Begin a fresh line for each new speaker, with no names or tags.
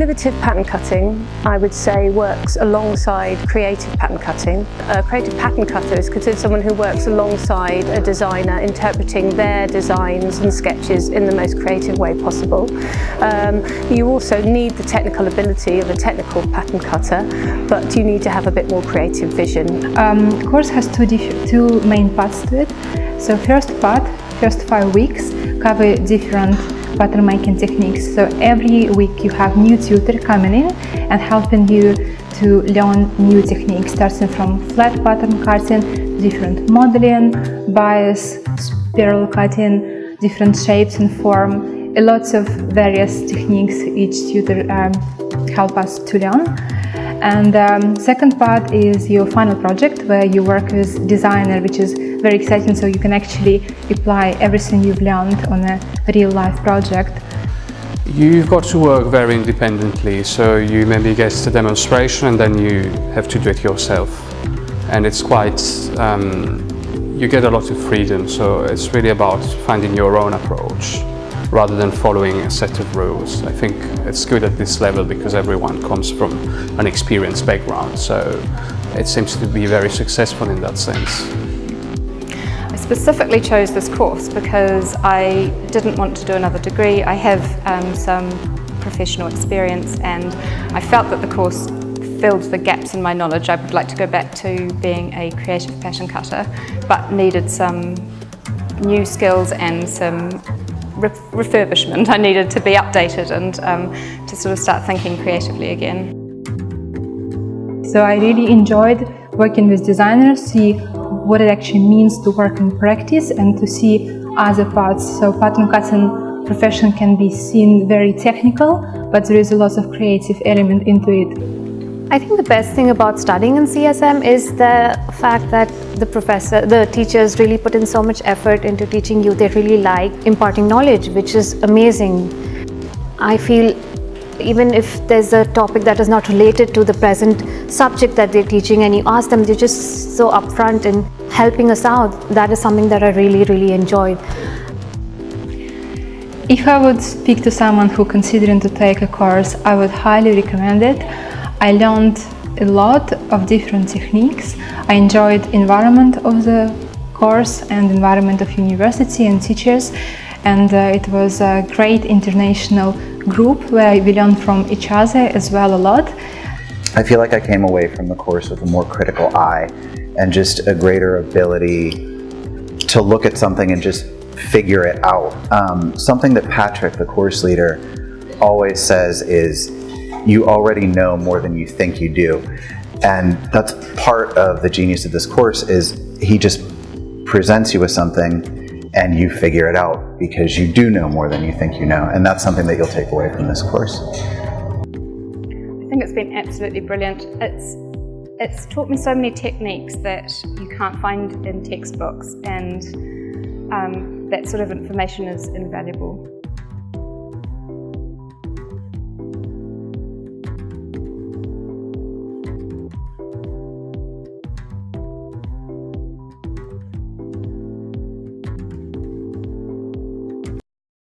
Innovative pattern cutting, I would say, works alongside creative pattern cutting. A creative pattern cutter is considered someone who works alongside a designer, interpreting their designs and sketches in the most creative way possible. You also need the technical ability of a technical pattern cutter, but you need to have a bit more creative vision.
The course has two main parts to it. So first 5 weeks, cover different pattern making techniques. So every week you have new tutor coming in and helping you to learn new techniques, starting from flat pattern cutting, different modeling, bias, spiral cutting, different shapes and form, lots of various techniques each tutor help us to learn. And second part is your final project, where you work with designer, which is very exciting, so you can actually apply everything you've learned on a real-life project.
You've got to work very independently, so you maybe get the demonstration and then you have to do it yourself. And it's quite, you get a lot of freedom, so it's really about finding your own approach rather than following a set of rules. I think it's good at this level because everyone comes from an experienced background, so it seems to be very successful in that sense.
I specifically chose this course because I didn't want to do another degree. I have some professional experience and I felt that the course filled the gaps in my knowledge. I would like to go back to being a creative pattern cutter, but needed some new skills and some refurbishment. I needed to be updated and to sort of start thinking creatively again.
So I really enjoyed working with designers, see what it actually means to work in practice and to see other parts. So pattern cutting profession can be seen very technical, but there is a lot of creative element into it.
I think the best thing about studying in CSM is the fact that the teachers really put in so much effort into teaching you. They really like imparting knowledge, which is amazing. I feel even if there's a topic that is not related to the present subject that they're teaching and you ask them, they're just so upfront in helping us out. That is something that I really, really enjoyed.
If I would speak to someone who considering to take a course, I would highly recommend it. I learned a lot of different techniques. I enjoyed environment of the course and environment of university and teachers, and it was a great international group where we learned from each other as well a lot.
I feel like I came away from the course with a more critical eye and just a greater ability to look at something and just figure it out. Something that Patrick, the course leader, always says is, you already know more than you think you do. And that's part of the genius of this course, is he just presents you with something and you figure it out because you do know more than you think you know. And that's something that you'll take away from this course.
I think it's been absolutely brilliant. It's taught me so many techniques that you can't find in textbooks, and that sort of information is invaluable.